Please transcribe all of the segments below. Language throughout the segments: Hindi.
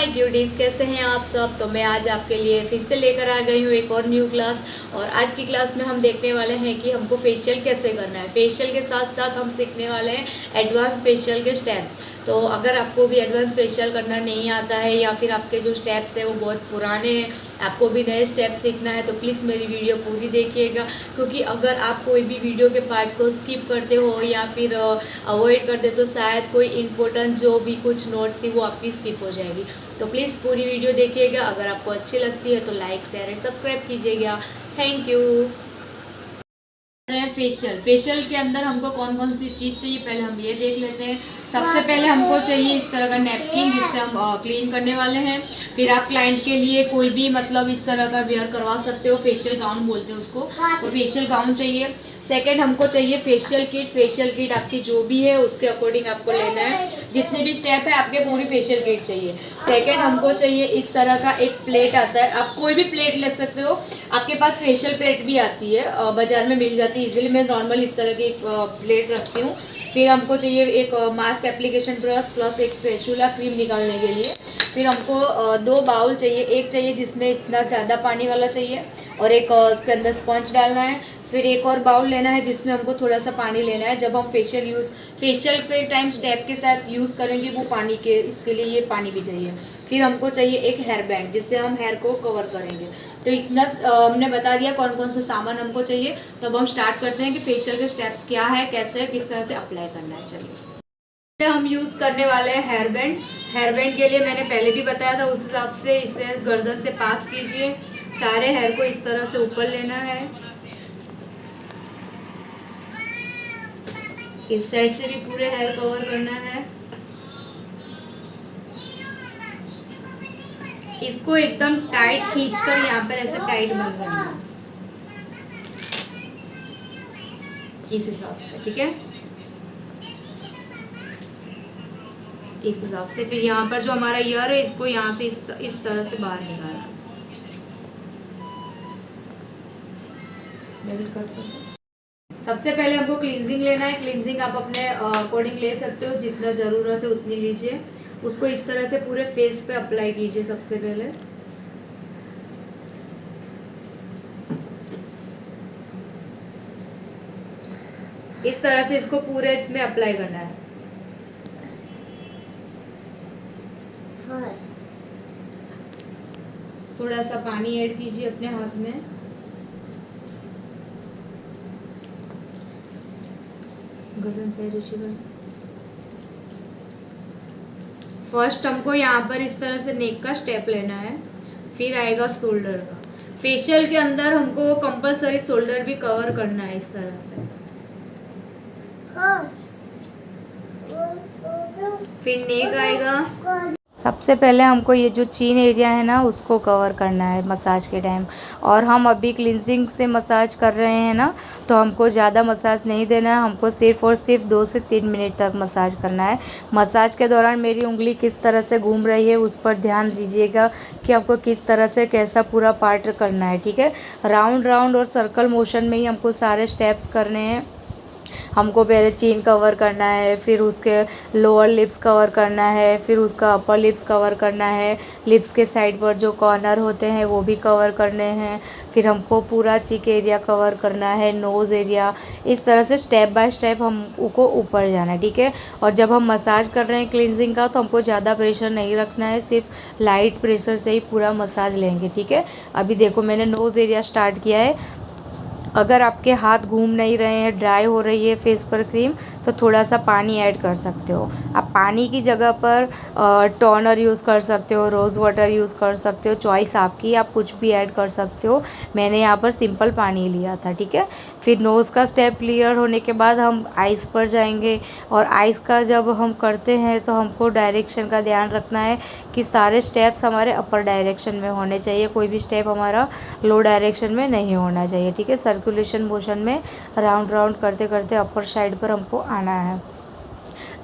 माय क्यूटीज, कैसे हैं आप सब। तो मैं आज आपके लिए फिर से लेकर आ गई हूँ एक और न्यू क्लास। और आज की क्लास में हम देखने वाले हैं कि हमको फेशियल कैसे करना है। फेशियल के साथ साथ हम सीखने वाले हैं एडवांस फेशियल के स्टेप। तो अगर आपको भी एडवांस फेशियल करना नहीं आता है या फिर आपके जो स्टेप्स हैं वो बहुत पुराने हैं, आपको भी नए स्टेप सीखना है, तो प्लीज़ मेरी वीडियो पूरी देखिएगा। क्योंकि अगर आप कोई भी वीडियो के पार्ट को स्किप करते हो या फिर अवॉइड करते तो शायद कोई इंपॉर्टेंट जो भी कुछ नोट थी वो आपकी स्किप हो जाएगी। तो प्लीज़ पूरी वीडियो देखिएगा। अगर आपको अच्छी लगती है तो लाइक शेयर एंड सब्सक्राइब कीजिएगा। Thank you. फेशियल के अंदर हमको कौन कौन सी चीज़ चाहिए पहले हम ये देख लेते हैं। सबसे पहले हमको चाहिए इस तरह का नैपकिन जिससे हम क्लीन करने वाले हैं। फिर आप क्लाइंट के लिए कोई भी मतलब इस तरह का वेयर करवा सकते हो, फेशियल गाउन बोलते हैं उसको, तो फेशियल गाउन चाहिए। सेकंड हमको चाहिए फेशियल किट। फेशियल किट आपकी जो भी है उसके अकॉर्डिंग आपको लेना है, जितने भी स्टेप है आपके पूरी फेशियल किट चाहिए। सेकंड हमको चाहिए इस तरह का एक प्लेट आता है, आप कोई भी प्लेट ले सकते हो, आपके पास फेशियल प्लेट भी आती है, बाजार में मिल जाती है इजीली। मैं नॉर्मल इस तरह की प्लेट रखती हूँ। फिर हमको चाहिए एक मास्क एप्लीकेशन ब्रश प्लस एक स्पैचुला क्रीम निकालने के लिए। फिर हमको 2 बाउल चाहिए, एक चाहिए जिसमें इतना ज़्यादा पानी वाला चाहिए और एक उसके अंदर स्पंज डालना है। फिर एक और बाउल लेना है जिसमें हमको थोड़ा सा पानी लेना है। जब हम फेशियल के टाइम स्टेप के साथ यूज़ करेंगे वो पानी के, इसके लिए ये पानी भी चाहिए। फिर हमको चाहिए एक हेयर बैंड जिससे हम हेयर को कवर करेंगे। तो इतना हमने बता दिया कौन कौन सा सामान हमको चाहिए। तो अब हम स्टार्ट करते हैं कि फेशियल के स्टेप्स क्या है, कैसे किस तरह से अप्लाई करना है। चलिए, हम यूज़ करने वाले हैं हेयर बैंड। हेयर बैंड के लिए मैंने पहले भी बताया था, उस हिसाब से इसे गर्दन से पास कीजिए। सारे हेयर को इस तरह से ऊपर लेना है। इस साइड से भी पूरे हेयर कवर करना है। इसको एकदम टाइट खींचकर यहाँ पर ऐसे टाइट बंद करना है इस हिसाब से, ठीक है, इस हिसाब से। फिर यहाँ पर जो हमारा ईयर है इसको यहाँ से इस तरह से बाहर निकालना। सबसे पहले हमको क्लींजिंग लेना है। क्लींजिंग आप अपने अकॉर्डिंग ले सकते हो, जितना ज़रूरत है उतनी लीजिए। उसको इस तरह से पूरे फेस पे अप्लाई कीजिए। सबसे पहले इस तरह से इसको पूरे इसमें अप्लाई करना है। थोड़ा सा पानी ऐड कीजिए अपने हाथ में। गर्दन साइज ऊंची कर। फर्स्ट हमको यहाँ पर इस तरह से नेक का स्टेप लेना है, फिर आएगा शोल्डर का। फेशियल के अंदर हमको कंपलसरी शोल्डर भी कवर करना है इस तरह से। फिर नेक आएगा। सबसे पहले हमको ये जो चीन एरिया है ना उसको कवर करना है मसाज के टाइम। और हम अभी क्लींजिंग से मसाज कर रहे हैं ना, तो हमको ज़्यादा मसाज नहीं देना है, हमको सिर्फ और सिर्फ 2 से 3 मिनट तक मसाज करना है। मसाज के दौरान मेरी उंगली किस तरह से घूम रही है उस पर ध्यान दीजिएगा कि आपको किस तरह से कैसा पूरा पार्ट करना है, ठीक है। राउंड राउंड और सर्कल मोशन में ही हमको सारे स्टेप्स करने हैं। हमको पहले चीन कवर करना है, फिर उसके लोअर लिप्स कवर करना है, फिर उसका अपर लिप्स कवर करना है, लिप्स के साइड पर जो कॉर्नर होते हैं वो भी कवर करने हैं। फिर हमको पूरा चीक एरिया कवर करना है, नोज़ एरिया। इस तरह से स्टेप बाय स्टेप हमको ऊपर जाना है, ठीक है। और जब हम मसाज कर रहे हैं क्लींजिंग का तो हमको ज़्यादा प्रेशर नहीं रखना है, सिर्फ लाइट प्रेशर से ही पूरा मसाज लेंगे, ठीक है। अभी देखो मैंने नोज़ एरिया स्टार्ट किया है। अगर आपके हाथ घूम नहीं रहे हैं, ड्राई हो रही है फेस पर क्रीम, तो थोड़ा सा पानी ऐड कर सकते हो। आप पानी की जगह पर टोनर यूज़ कर सकते हो, रोज़ वाटर यूज़ कर सकते हो, चॉइस आपकी, आप कुछ भी ऐड कर सकते हो। मैंने यहाँ पर सिंपल पानी लिया था, ठीक है। फिर नोज़ का स्टेप क्लियर होने के बाद हम आइज़ पर जाएंगे। और आइज़ का जब हम करते हैं तो हमको डायरेक्शन का ध्यान रखना है कि सारे स्टेप्स हमारे अपर डायरेक्शन में होने चाहिए, कोई भी स्टेप हमारा लो डायरेक्शन में नहीं होना चाहिए, ठीक है। सर्कुलेशन मोशन में राउंड राउंड करते करते अपर साइड पर हमको आना है।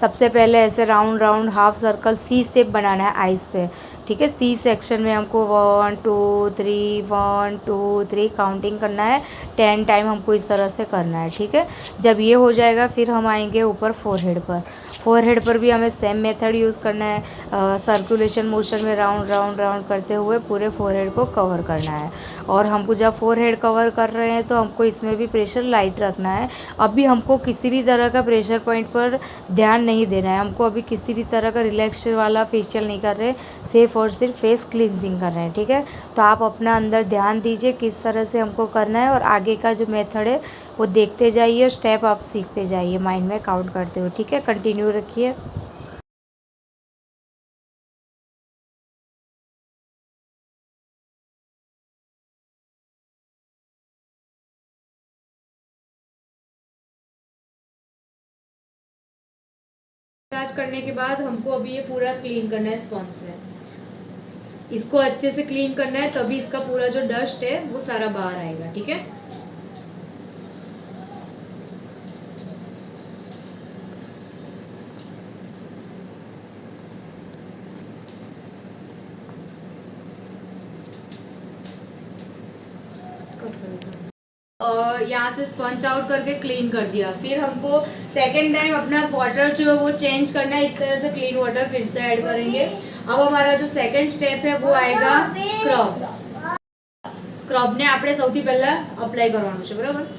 सबसे पहले ऐसे राउंड राउंड हाफ सर्कल सी शेप बनाना है आइज़ पे, ठीक है। सी सेक्शन में हमको 1 2 3 1 2 3 काउंटिंग करना है, 10 टाइम हमको इस तरह से करना है, ठीक है। जब ये हो जाएगा फिर हम आएंगे ऊपर फोरहेड पर। फोरहेड पर भी हमें सेम मेथड यूज़ करना है, सर्कुलेशन मोशन में राउंड राउंड राउंड करते हुए पूरे फोरहेड को कवर करना है। और हमको जब फोरहेड कवर कर रहे हैं तो हमको इसमें भी प्रेशर लाइट रखना है। अभी हमको किसी भी तरह का प्रेशर पॉइंट पर ध्यान नहीं देना है, हमको अभी किसी भी तरह का रिलैक्स वाला फेशियल नहीं कर रहे, सिर्फ और सिर्फ फेस क्लींजिंग कर रहे हैं, ठीक है। तो आप अपना अंदर ध्यान दीजिए किस तरह से हमको करना है, और आगे का जो मेथड है वो देखते जाइए, स्टेप आप सीखते जाइए माइंड में काउंट करते हुए, ठीक है। कंटिन्यू रखिए। मसाज करने के बाद हमको अभी ये पूरा क्लीन करना है स्पॉन्ज से, इसको अच्छे से क्लीन करना है, तभी इसका पूरा जो डस्ट है वो सारा बाहर आएगा, ठीक है। यहाँ से स्पंज आउट करके क्लीन कर दिया, फिर हमको सेकेंड टाइम अपना वाटर जो है वो चेंज करना है, इस तरह से क्लीन वाटर फिर से ऐड करेंगे। अब हमारा जो सेकेंड स्टेप है वो आएगा स्क्रब। स्क्रब ने આપણે સૌથી પહેલા અપ્લાય કરવાનું છે, બરાબર।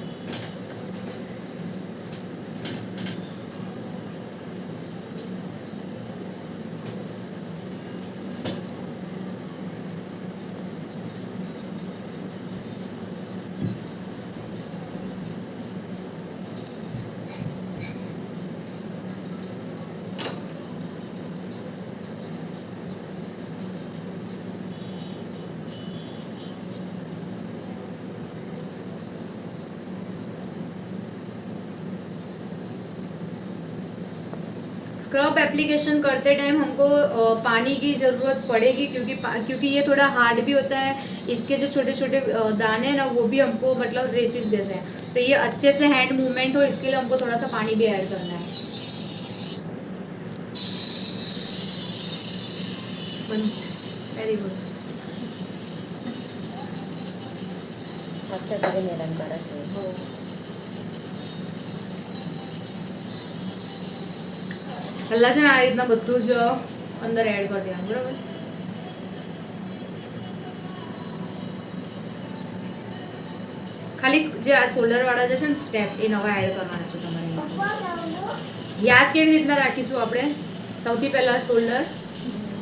स्क्रब एप्लीकेशन करते टाइम हमको पानी की ज़रूरत पड़ेगी, क्योंकि ये थोड़ा हार्ड भी होता है, इसके जो छोटे छोटे दाने हैं ना वो भी हमको मतलब रेसिस देते हैं, तो ये अच्छे से हैंड मूवमेंट हो इसके लिए हमको थोड़ा सा पानी भी ऐड करना है। Very good. પહેલા છે ને આ રીતના બધું જ અંદર એડ કરી દેવાનું, બરાબર। ખાલી જે આ શોલ્ડર વાળા જે છે ને સ્ટેપ એ નવા એડ કરવાના છે તમારે। યાદ કેવી રીતના રાખીશું આપણે, સૌથી પહેલા શોલ્ડર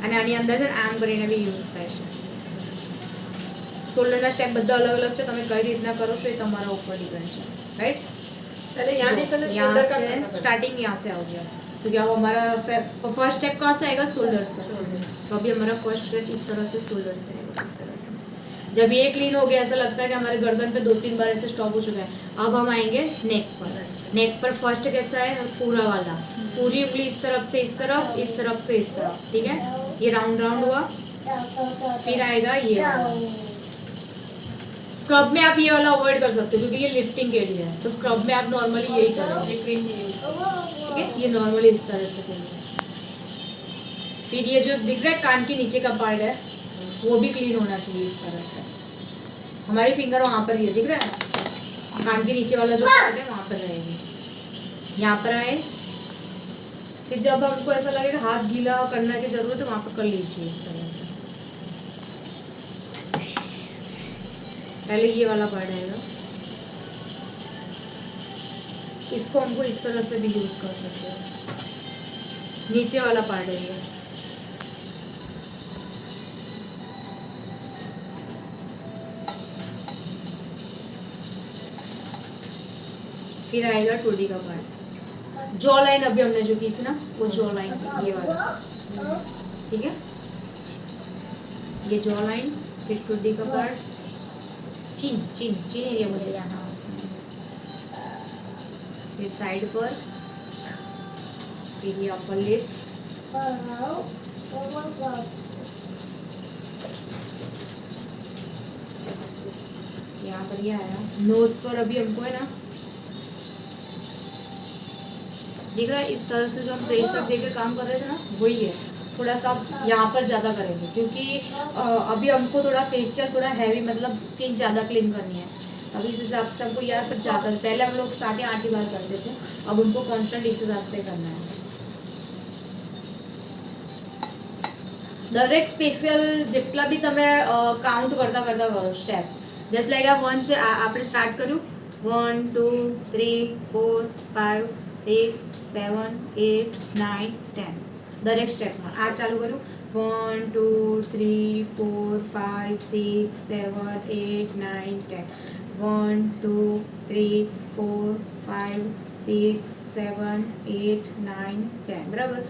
અને આની અંદર છે ને આમ કરીને બી યુઝ થાય છે। શોલ્ડરના સ્ટેપ બધા અલગ અલગ છે, તમે કઈ રીતના કરો છો એ તમારા ઉપર ડિપેન્ડ છે, રાइट। पहले यहाँ से स्टार्टिंग यहाँ से हो गया, तो क्या वो हमारा फर्स्ट स्टेप कहाँ से आएगा, शोल्डर से। तो अभी हमारा फर्स्ट स्टेप इस तरह से शोल्डर से आएगा, इस तरह से। जब ये क्लीन हो गया, ऐसा लगता है कि हमारे गर्दन पे 2-3 बार ऐसे स्टॉप हो चुका है। अब हम आएंगे नेक पर। नेक पर फर्स्ट कैसा है, पूरा वाला, पूरी उंगली इस तरफ से इस तरफ, इस तरफ से इस तरफ, ठीक है। ये राउंड राउंड हुआ, फिर आएगा ये वाला। स्क्रब में आप ये वाला अवॉइड कर सकते हो क्योंकि ये लिफ्टिंग के लिए है, तो स्क्रब में आप नॉर्मली यही करोगे, ठीक है। ये नॉर्मली इस तरह से करेंगे। फिर ये जो दिख रहा है कान के नीचे का पार्ट है वो भी क्लीन होना चाहिए इस तरह से। हमारी फिंगर वहाँ पर ये दिख रहा है, कान के नीचे वाला जो पार्ट है वहाँ पर रहेगी। यहाँ पर आए, फिर जब हमको ऐसा लगेगा हाथ गीला करने की जरूरत है वहाँ पर कर लीजिए इस तरह से। पहले ये वाला पार्ट आएगा, इसको हमको इस तरह से भी यूज कर सकते हो। नीचे वाला पार्ट है ये, फिर आएगा टोडी का पार्ट। जॉ लाइन अभी हमने जो की थी ना वो जॉ लाइन, ये वाला, ठीक है। ये जॉ लाइन, फिर टोडी का पार्ट, चिन चिन चिन एरिया बोले जाना, फिर साइड पर, फिर ये अपर लिप्स, यहाँ पर ये आया नोज पर। अभी हमको है ना दिख रहा है इस तरह से जो हम प्रेशर देके काम कर रहे थे ना वही है, थोड़ा सा यहाँ पर ज़्यादा करेंगे क्योंकि अभी हमको थोड़ा फेशियल थोड़ा हैवी मतलब स्किन ज़्यादा क्लीन करनी है। अभी इस हिसाब से हमको यहाँ पर ज़्यादा, पहले हम लोग 7 या 8 बार करते थे, अब उनको कॉन्स्टेंट इस हिसाब से करना है। દરેક સ્પેશિયલ જેટલા બી તમે કાઉન્ટ કરતા કરતા કરો સ્ટેપ જસ્ટ લાઈક આ 1 છે આપણે સ્ટાર્ટ કર્યું 1 2 3 4 5 6 7 8 9 10 દરેક સ્ટેપમાં આ ચાલુ કર્યું 1 2 3 4 5 6 7 8 9 10 1 2 3 4 5 6 7 8 9 10 બરાબર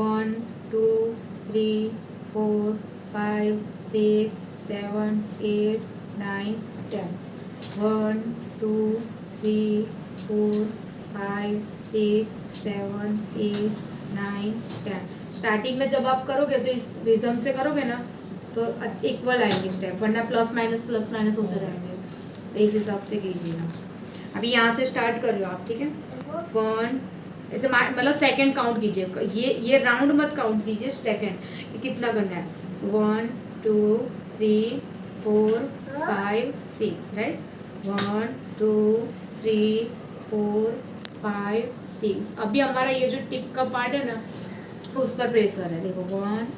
1 2 3 4 5 6 7 8 9 10 1 2 3 4 5 6 7 8 9 10 स्टार्टिंग में जब आप करोगे तो इस रिदम से करोगे ना तो इक्वल आएंगे स्टेप वरना प्लस माइनस होते रहेंगे तो इस हिसाब से कीजिएगा अभी यहाँ से स्टार्ट कर रहे हो आप ठीक है 1 ऐसे मतलब सेकंड काउंट कीजिए ये राउंड मत काउंट कीजिए सेकंड कितना करना है 1 2 3 4 5 6 राइट 1 2 3 4 5 6 अभी हमारा ये जो टिप का पार्ट है ना उस पर प्रेशर है देखो 1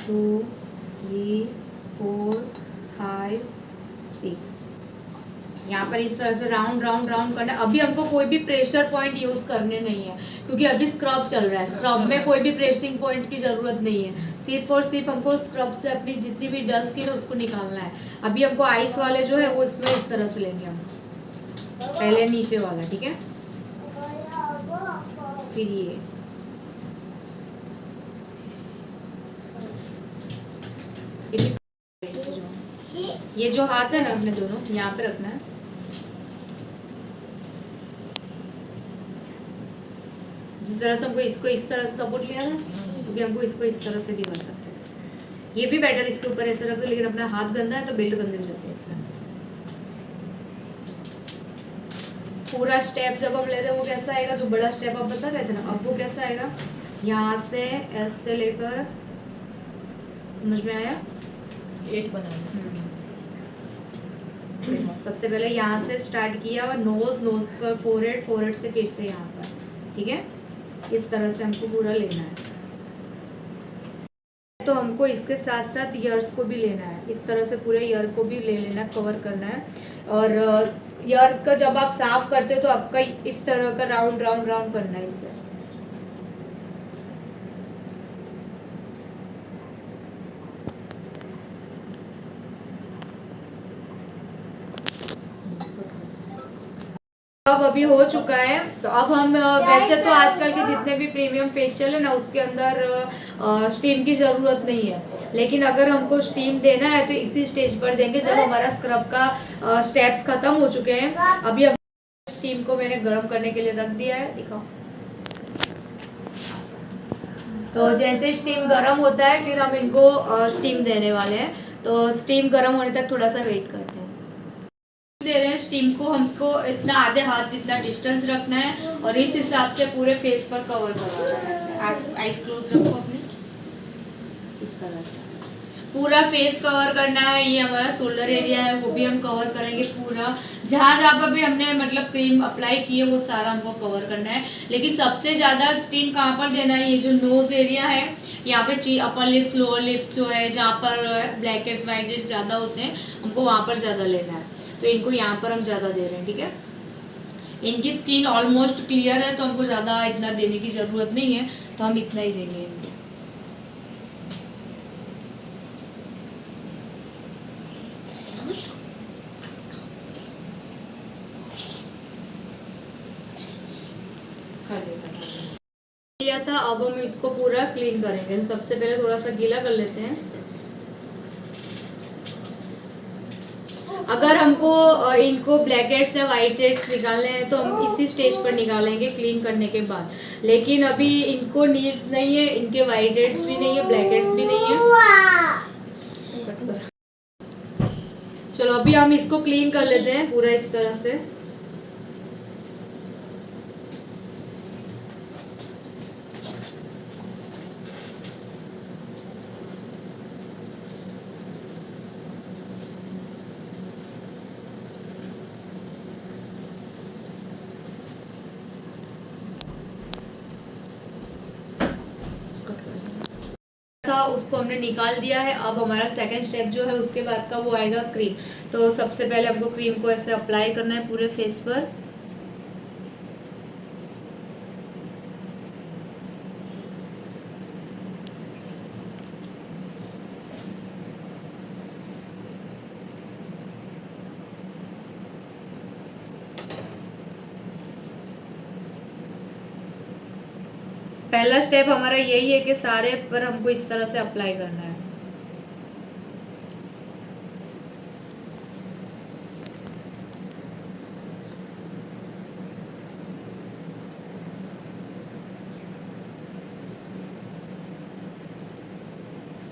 2 3 4 5 6 यहाँ पर इस तरह से राउंड राउंड राउंड करना है अभी हमको कोई भी प्रेशर पॉइंट यूज़ करने नहीं है क्योंकि अभी स्क्रब चल रहा है स्क्रब में कोई भी प्रेसिंग पॉइंट की ज़रूरत नहीं है सिर्फ और सिर्फ हमको स्क्रब से अपनी जितनी भी डल स्किन है उसको निकालना है अभी हमको आइस वाले जो है वो इसमें इस तरह से लेंगे हम पहले नीचे वाला ठीक है फिर ये जो हाथ है ना अपने दोनों यहाँ पे रखना है जिस तरह से हमको इसको इस तरह से सपोर्ट लिया था क्योंकि हमको इसको इस तरह से भी कर सकते हैं ये भी बेटर इसके ऊपर ऐसे रख दो लेकिन अपना हाथ गंदा है तो बेल्ट गंदे हो जाते हैं इससे पूरा स्टेप जब हम लेते हैं वो कैसा आएगा जो बड़ा स्टेप आप बता रहे थे ना अब वो कैसा आएगा यहाँ से ऐसे लेकर समझ में आया 8 बनाना सबसे पहले यहाँ से स्टार्ट किया और नोज पर फोरहेड से फिर से यहाँ पर ठीक है इस तरह से हमको पूरा लेना है तो हमको इसके साथ साथ ईयर्स को भी लेना है इस तरह से पूरे ईयर को भी ले लेना है कवर करना है और ईयर का जब आप साफ करते हो तो आपका इस तरह का राउंड राउंड राउंड करना है इसे अब अभी हो चुका है तो अब हम वैसे तो आजकल के जितने भी प्रीमियम फेशियल है ना उसके अंदर स्टीम की ज़रूरत नहीं है लेकिन अगर हमको स्टीम देना है तो इसी स्टेज पर देंगे जब हमारा स्क्रब का स्टेप्स खत्म हो चुके हैं अभी हम स्टीम को मैंने गर्म करने के लिए रख दिया है दिखाओ तो जैसे स्टीम गर्म होता है फिर हम इनको स्टीम देने वाले हैं तो स्टीम गर्म होने तक थोड़ा सा वेट करते हैं दे रहे हैं स्टीम को हमको इतना आधे हाथ जितना डिस्टेंस रखना है और इस हिसाब से पूरे फेस पर कवर करवाना है आइज क्लोज रखो अपने इस तरह से पूरा फेस कवर करना है ये हमारा शोल्डर एरिया है वो भी हम कवर करेंगे पूरा जहाँ जहाँ पर भी हमने मतलब क्रीम अप्लाई की है वो सारा हमको कवर करना है लेकिन सबसे ज़्यादा स्टीम कहाँ पर देना है ये जो नोज एरिया है यहाँ पे अपर लिप्स लोअर लिप्स जो है जहाँ पर ब्लैक हेड्स वाइट हेड्स ज़्यादा होते हैं हमको वहाँ पर ज़्यादा लेना है तो इनको यहाँ पर हम ज़्यादा दे रहे हैं ठीक है इनकी स्किन ऑलमोस्ट क्लियर है तो हमको ज़्यादा इतना देने की ज़रूरत नहीं है तो हम इतना ही देंगे इनको लिया था अब हम इसको पूरा क्लीन करेंगे सबसे पहले थोड़ा सा गीला कर लेते हैं अगर हमको इनको ब्लैक हेड्स या वाइट हेड्स निकालने हैं तो हम इसी स्टेज पर निकालेंगे क्लीन करने के बाद लेकिन अभी इनको नीड्स नहीं है इनके वाइट हेड्स भी नहीं है ब्लैक हेड्स भी नहीं है चलो अभी हम इसको क्लीन कर लेते हैं पूरा इस तरह से था उसको हमने निकाल दिया है। अब हमारा सेकंड स्टेप जो है उसके बाद का वो आएगा क्रीम। तो सबसे पहले हमको क्रीम को ऐसे अप्लाई करना है पूरे फेस पर। पहला स्टेप हमारा यही है कि सारे पर हमको इस तरह से अप्लाई करना है।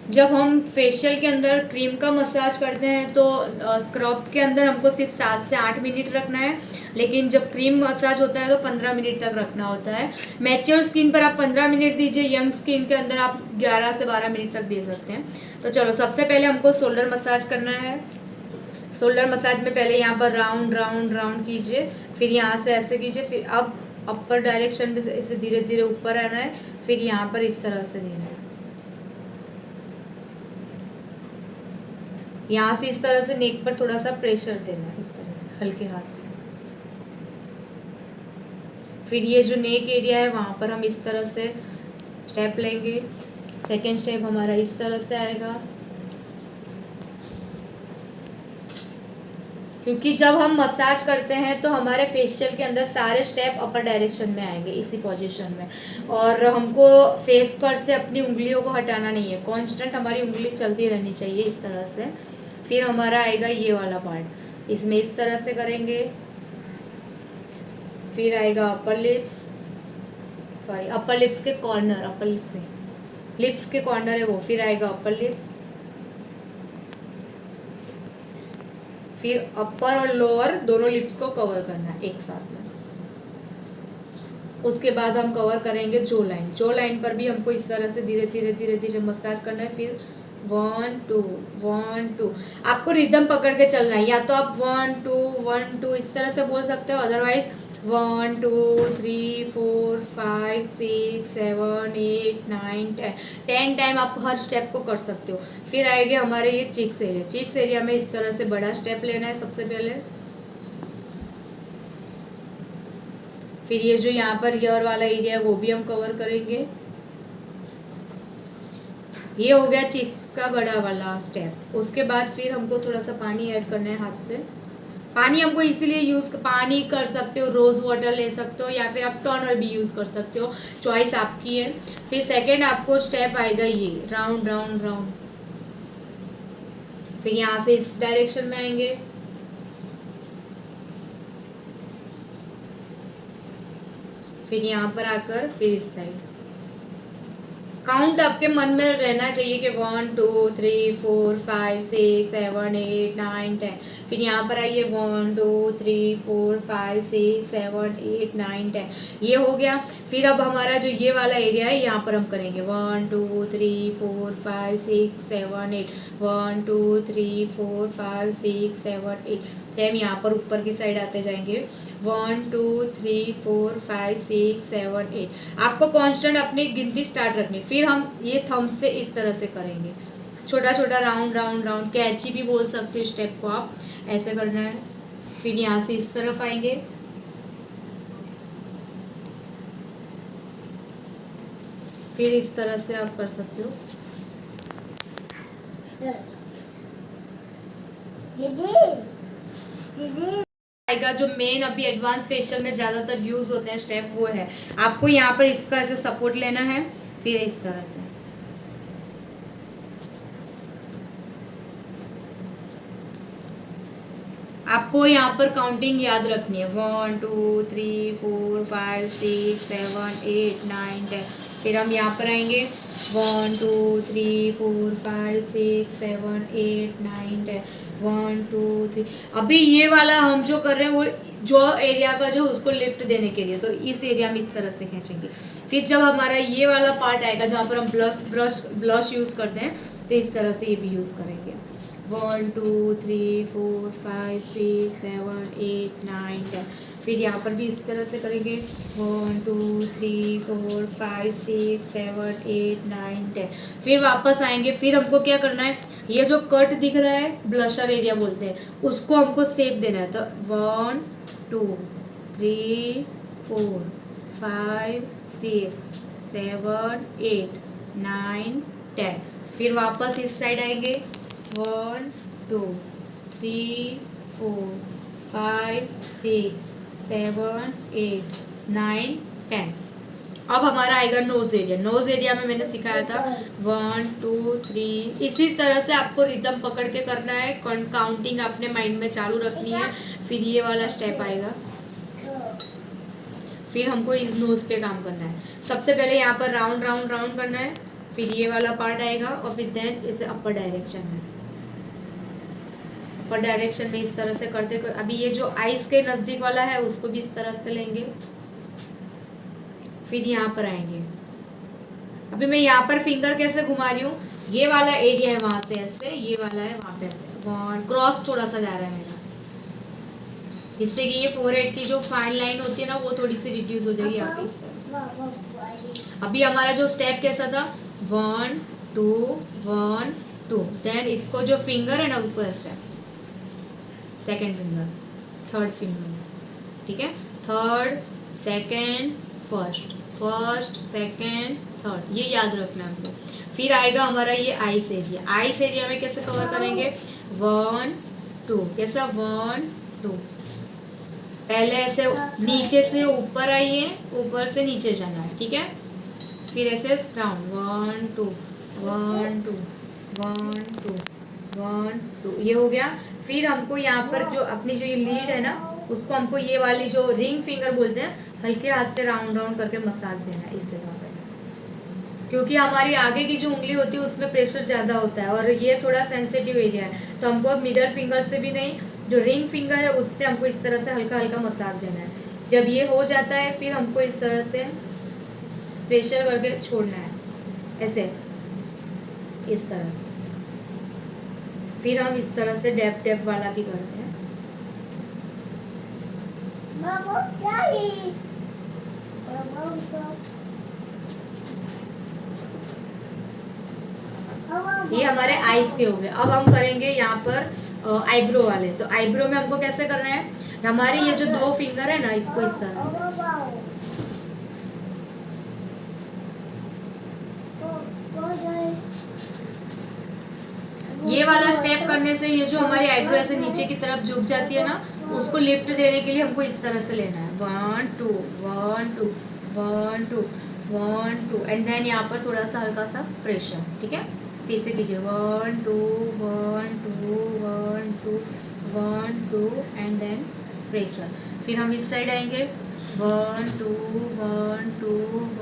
जब हम फेशियल के अंदर क्रीम का मसाज करते हैं तो स्क्रब के अंदर हमको सिर्फ 7 से 8 मिनट रखना है, लेकिन जब क्रीम मसाज होता है तो 15 मिनट तक रखना होता है। मैच्योर स्किन पर आप 15 मिनट दीजिए, यंग स्किन के अंदर आप 11 से 12 मिनट तक दे सकते हैं। तो चलो सबसे पहले हमको शोल्डर मसाज करना है। शोल्डर मसाज में पहले यहाँ पर राउंड राउंड राउंड कीजिए, फिर यहाँ से ऐसे कीजिए, फिर अब अपर डायरेक्शन में इसे धीरे धीरे ऊपर आना है, फिर यहाँ पर इस तरह से देना है। यहाँ से इस तरह से नेक पर थोड़ा सा प्रेशर देना है, इस तरह से हल्के हाथ से। फिर ये जो नेक एरिया है वहाँ पर हम इस तरह से स्टेप लेंगे। सेकेंड स्टेप हमारा इस तरह से आएगा, क्योंकि जब हम मसाज करते हैं तो हमारे फेशियल के अंदर सारे स्टेप अपर डायरेक्शन में आएंगे इसी पोजीशन में, और हमको फेस पर से अपनी उंगलियों को हटाना नहीं है, कांस्टेंट हमारी उंगली चलती रहनी चाहिए इस तरह से। फिर हमारा आएगा ये वाला पार्ट, इसमें इस तरह से करेंगे। फिर आएगा upper lips, sorry upper lips के कॉर्नर, अपर लिप्स नहीं, लिप्स के कॉर्नर है वो। फिर आएगा अपर लिप्स, फिर अपर और लोअर दोनों लिप्स को कवर करना है एक साथ में। उसके बाद हम कवर करेंगे जो लाइन, जो लाइन पर भी हमको इस तरह से धीरे धीरे धीरे धीरे मसाज करना है। फिर 1 2 1 2, आपको रिदम पकड़ के चलना है, या तो आप 1 2 1 2 इस तरह से बोल सकते हो, अदरवाइज 1 2 3 4 5 6 7 8 9 10 टाइम आप हर स्टेप को कर सकते हो। फिर आएंगे हमारे ये चिक्स एरिया, चिक्स एरिया में इस तरह से बड़ा स्टेप लेना है सबसे पहले। फिर ये जो यहाँ पर ईयर वाला एरिया है वो भी हम कवर करेंगे। ये हो गया चिक्स का बड़ा वाला स्टेप। उसके बाद फिर हमको थोड़ा सा पानी ऐड करना है हाथ पे। पानी हमको इसीलिए पानी कर सकते हो, रोज़ वाटर ले सकते हो, या फिर आप टोनर भी यूज़ कर सकते हो, चॉइस आपकी है। फिर सेकेंड आपको स्टेप आएगा ये राउंड राउंड राउंड, फिर यहाँ से इस डायरेक्शन में आएंगे, फिर यहाँ पर आकर फिर इस साइड। काउंट आपके मन में रहना चाहिए कि 1 2 3 4 5 6 7 8 9 10। फिर यहाँ पर आइए 1 2 3 4 5 6 7 8 9 10, ये हो गया। फिर अब हमारा जो ये वाला एरिया है यहाँ पर हम करेंगे 1 2 3 4 5 6 7 8, 1 2 3 4 5 6 7 8। सेम यहाँ पर ऊपर की साइड आते जाएंगे 1 2 3 4 5 6 7 8। आपको कांस्टेंट अपनी गिनती स्टार्ट रखनी। फिर हम ये थंब से इस तरह से करेंगे, छोटा छोटा राउंड राउंड राउंड, कैची भी बोल सकते हो स्टेप को आप, ऐसे करना है। फिर यहाँ से इस तरफ आएंगे, फिर इस तरह से आप कर सकते हो। आएगा जो मेन अभी एडवांस फेशियल में ज़्यादातर यूज़ होते हैं स्टेप, वो है आपको यहाँ पर इसका ऐसे सपोर्ट लेना है, फिर इस तरह से आपको यहाँ पर काउंटिंग याद रखनी है 1 2 3 4 5 6 7 8 9 10। फिर हम यहाँ पर आएंगे 1 2 3 4 5 6 7 8 9 10, 1 2 3। अभी ये वाला हम जो कर रहे हैं वो जो एरिया का जो उसको लिफ्ट देने के लिए, तो इस एरिया में इस तरह से खींचेंगे। फिर जब हमारा ये वाला पार्ट आएगा जहाँ पर हम ब्लश यूज़ करते हैं, तो इस तरह से ये भी यूज़ करेंगे। 1 2 3 4 5 6 7 8 9 10। फिर यहाँ पर भी इस तरह से करेंगे 1 2 3 4 5 6 7 8 9 10। फिर वापस आएंगे। फिर हमको क्या करना है, ये जो कट दिख रहा है ब्लशर एरिया बोलते हैं, उसको हमको शेप देना है। तो 1 2 3 4 5 6 7 8 9 10। फिर वापस इस साइड आएंगे 1 2 3 4 5 6 7 8 9 10। अब हमारा आएगा नोज एरिया। नोज एरिया में मैंने सिखाया था 1 2 3। इसी तरह से आपको रिदम पकड़ के करना है, काउंटिंग अपने माइंड में चालू रखनी है। फिर ये वाला स्टेप आएगा। फिर हमको इस नोज पे काम करना है। सबसे पहले यहाँ पर राउंड राउंड राउंड करना है। फिर ये वाला पार्ट आएगा और फिर देन इसे अपर डायरेक्शन में, अपर डायरेक्शन में इस तरह से करते कर। अभी ये जो आइस के नज़दीक वाला है उसको भी इस तरह से लेंगे। फिर यहाँ पर आएंगे। अभी मैं यहाँ पर फिंगर कैसे घुमा रही हूँ, ये वाला एरिया है वहां से ऐसे, ये वाला है वहां पे ऐसे, क्रॉस थोड़ा सा जा रहा है मेरा, जिससे कि ये फोरहेड की जो फाइन लाइन होती है ना वो थोड़ी सी रिड्यूस हो जाएगी यहाँ पे इस तरह से। अभी हमारा जो स्टेप कैसा था 1 2 1 2। देन इसको जो फिंगर है ना उसको ऐसे, सेकेंड फिंगर, थर्ड फिंगर, ठीक है, third second first, first second third, ये याद रखना है हमको। फिर आएगा हमारा ये आइस एरिया। आइस एरिया में कैसे कवर करेंगे 1 2, कैसा 1 2। पहले ऐसे नीचे से ऊपर आइए, ऊपर से नीचे जाना है, ठीक है। फिर ऐसे राउंड 1 2 1 2 1 2 1 2, ये हो गया। फिर हमको यहाँ पर जो अपनी जो ये लीड है ना उसको हमको ये वाली जो रिंग फिंगर बोलते हैं, हल्के हाथ से राउंड राउंड करके मसाज देना है इस जगह पे, क्योंकि हमारी आगे की जो उंगली होती है उसमें प्रेशर ज़्यादा होता है और ये थोड़ा सेंसिटिव एरिया है। तो हमको अब मिडल फिंगर से भी नहीं, जो रिंग फिंगर है उससे हमको इस तरह से हल्का हल्का मसाज देना है। जब ये हो जाता है फिर हमको इस तरह से प्रेशर करके छोड़ना है ऐसे, इस तरह से। फिर हम इस तरह से डैप डैप वाला भी करते हैं। ये हमारे आईज के हो गए। अब हम करेंगे यहाँ पर आईब्रो वाले। तो आईब्रो में हमको कैसे करना है, हमारे ये जो दो फिंगर है ना इसको इस तरह से, ये वाला स्टेप करने से ये जो हमारी आईब्रो ऐसे नीचे की तरफ झुक जाती है ना, उसको लिफ्ट देने के लिए हमको इस तरह से लेना है 1 2 1 2 1 2 1 2 एंड देन यहाँ पर थोड़ा सा हल्का सा प्रेशर, ठीक है। फिर से कीजिए 1 2 1 2 1 2 1 2 एंड देन प्रेशर। फिर हम इस साइड आएंगे 1 2 1 2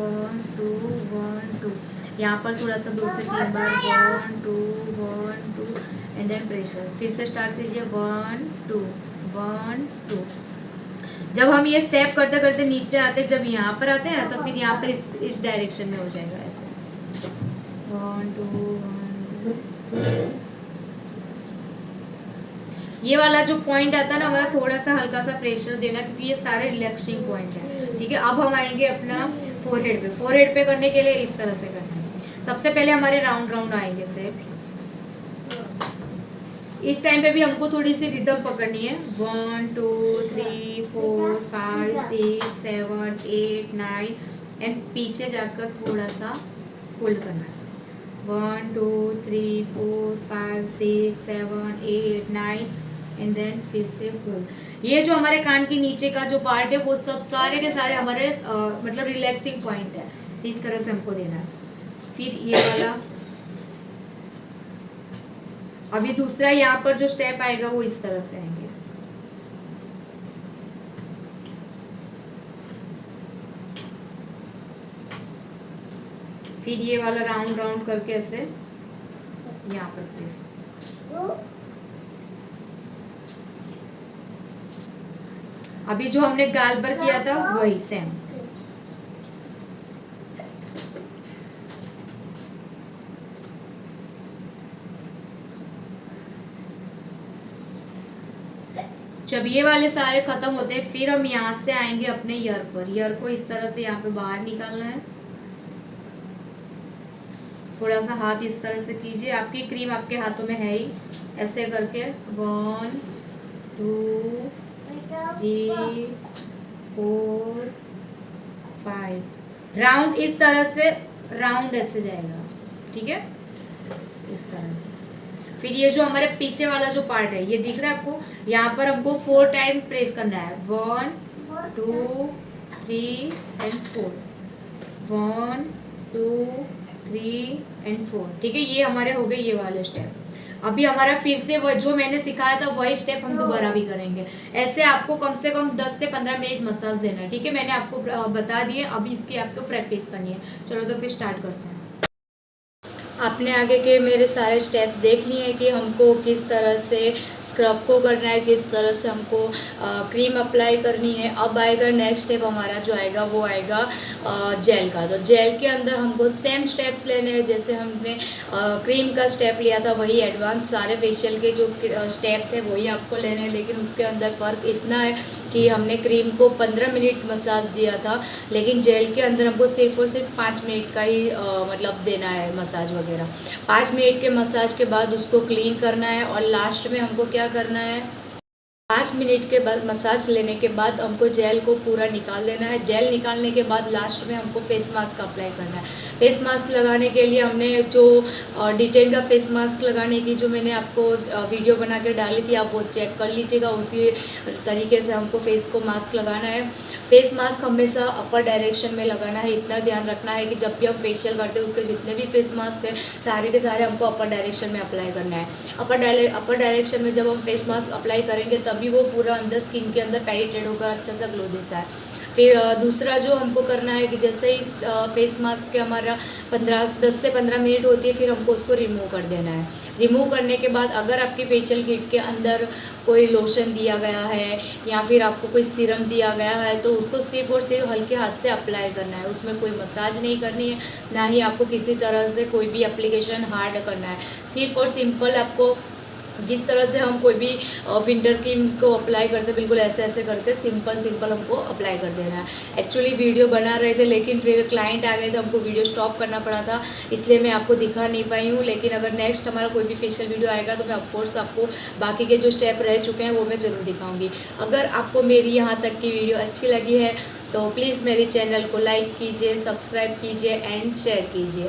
1 2 1 2, यहाँ पर थोड़ा सा 2 से 3 बार 1 2 1 2 एंड देन प्रेशर। फिर से स्टार्ट कीजिए 1 2 1 2। जब हम ये स्टेप करते करते नीचे आते, जब यहाँ पर आते हैं तो फिर यहाँ पर इस डायरेक्शन में हो जाएगा ऐसे 1 2 1 2। ये वाला जो पॉइंट आता है ना हमारा, थोड़ा सा हल्का सा प्रेशर देना क्योंकि ये सारे रिलैक्सिंग पॉइंट है, ठीक है। अब हम आएंगे अपना फोरहेड पे। फोरहेड पे करने के लिए इस तरह से करना है। सबसे पहले हमारे राउंड राउंड आएंगे से, इस टाइम पे भी हमको थोड़ी सी रिदम पकड़नी है 1 2 3 4 5 6 7 8 9 एंड पीछे जाकर थोड़ा सा होल्ड करना है 1 2 3 4 5 6 7 8 9 एंड देन फिर से होल्ड। ये जो हमारे कान के नीचे का जो पार्ट है वो सब सारे के सारे हमारे मतलब रिलैक्सिंग पॉइंट है, तो इस तरह से हमको देना है। फिर ये वाला, अभी दूसरा यहाँ पर जो स्टेप आएगा वो इस तरह से आएंगे। फिर ये वाला राउंड राउंड करके ऐसे यहाँ पर प्रेस। अभी जो हमने गाल पर किया था वही सेम। जब ये वाले सारे खत्म होते हैं फिर हम यहाँ से आएंगे अपने ईयर पर। ईयर को इस तरह से यहाँ पे बाहर निकालना है। थोड़ा सा हाथ इस तरह से कीजिए, आपकी क्रीम आपके हाथों में है ही, ऐसे करके 1 2 3 4 5 राउंड इस तरह से, राउंड ऐसे जाएगा, ठीक है, इस तरह से। फिर ये जो हमारे पीछे वाला जो पार्ट है ये दिख रहा है आपको, यहाँ पर हमको 4 टाइम प्रेस करना है, 1 2 3 एंड 4, 1 2 3 एंड 4, ठीक है। ये हमारे हो गए ये वाले स्टेप। अभी हमारा फिर से वो जो मैंने सिखाया था वही स्टेप हम दोबारा भी करेंगे। ऐसे आपको कम से कम 10 से 15 मिनट मसाज देना है, ठीक है। मैंने आपको बता दिए, अभी इसकी आपको प्रैक्टिस करनी है। चलो तो फिर स्टार्ट करते हैं। आपने आगे के मेरे सारे स्टेप्स देख लिए हैं कि हमको किस तरह से स्क्रब को करना है, किस तरह से हमको क्रीम अप्लाई करनी है। अब आएगा नेक्स्ट स्टेप हमारा जो आएगा वो आएगा जेल का। तो जेल के अंदर हमको सेम स्टेप्स लेने हैं जैसे हमने क्रीम का स्टेप लिया था, वही एडवांस सारे फेशियल के जो स्टेप थे वही आपको लेने हैं। लेकिन उसके अंदर फ़र्क इतना है कि हमने क्रीम को 15 मिनट मसाज दिया था, लेकिन जेल के अंदर हमको सिर्फ और सिर्फ 5 मिनट का ही मतलब देना है मसाज वगैरह। 5 मिनट के मसाज के बाद उसको क्लीन करना है और लास्ट में हमको क्या करना है, 5 मिनट के बाद मसाज लेने के बाद हमको जेल को पूरा निकाल देना है। जेल निकालने के बाद लास्ट में हमको फेस मास्क अप्लाई करना है। फेस मास्क लगाने के लिए हमने जो डिटेन का फेस मास्क लगाने की जो मैंने आपको वीडियो बना के डाली थी, आप वो चेक कर लीजिएगा। उसी तरीके से हमको फेस को मास्क लगाना है। फेस मास्क हमेशा अपर डायरेक्शन में लगाना है। इतना ध्यान रखना है कि जब भी हम फेशियल करते हैं उसके जितने भी फेस मास्क हैं सारे के सारे हमको अपर डायरेक्शन में अप्लाई करना है। अपर डायरेक्शन में जब हम फेस मास्क अप्लाई करेंगे तभी वो पूरा अंदर स्किन के अंदर पेनिट्रेट होकर अच्छा सा ग्लो देता है। फिर दूसरा जो हमको करना है कि जैसे ही फेस मास्क के हमारा 10 से 15 मिनट होती है फिर हमको उसको रिमूव कर देना है। रिमूव करने के बाद अगर आपकी फेशियल किट के अंदर कोई लोशन दिया गया है या फिर आपको कोई सीरम दिया गया है तो उसको सिर्फ और सिर्फ हल्के हाथ से अप्लाई करना है। उसमें कोई मसाज नहीं करनी है, ना ही आपको किसी तरह से कोई भी एप्लीकेशन हार्ड करना है। सिर्फ और सिंपल आपको जिस तरह से हम कोई भी विंटर क्रीम को अप्लाई करते हैं बिल्कुल ऐसे ऐसे करके सिंपल हमको अप्लाई कर देना है। एक्चुअली वीडियो बना रहे थे लेकिन फिर क्लाइंट आ गए थे, हमको वीडियो स्टॉप करना पड़ा था, इसलिए मैं आपको दिखा नहीं पाई हूँ। लेकिन अगर नेक्स्ट हमारा कोई भी फेशियल वीडियो आएगा तो मैं ऑफकोर्स आपको बाकी के जो स्टेप रह चुके हैं वो मैं ज़रूर दिखाऊँगी। अगर आपको मेरी यहाँ तक की वीडियो अच्छी लगी है तो प्लीज़ मेरे चैनल को लाइक कीजिए, सब्सक्राइब कीजिए एंड शेयर कीजिए।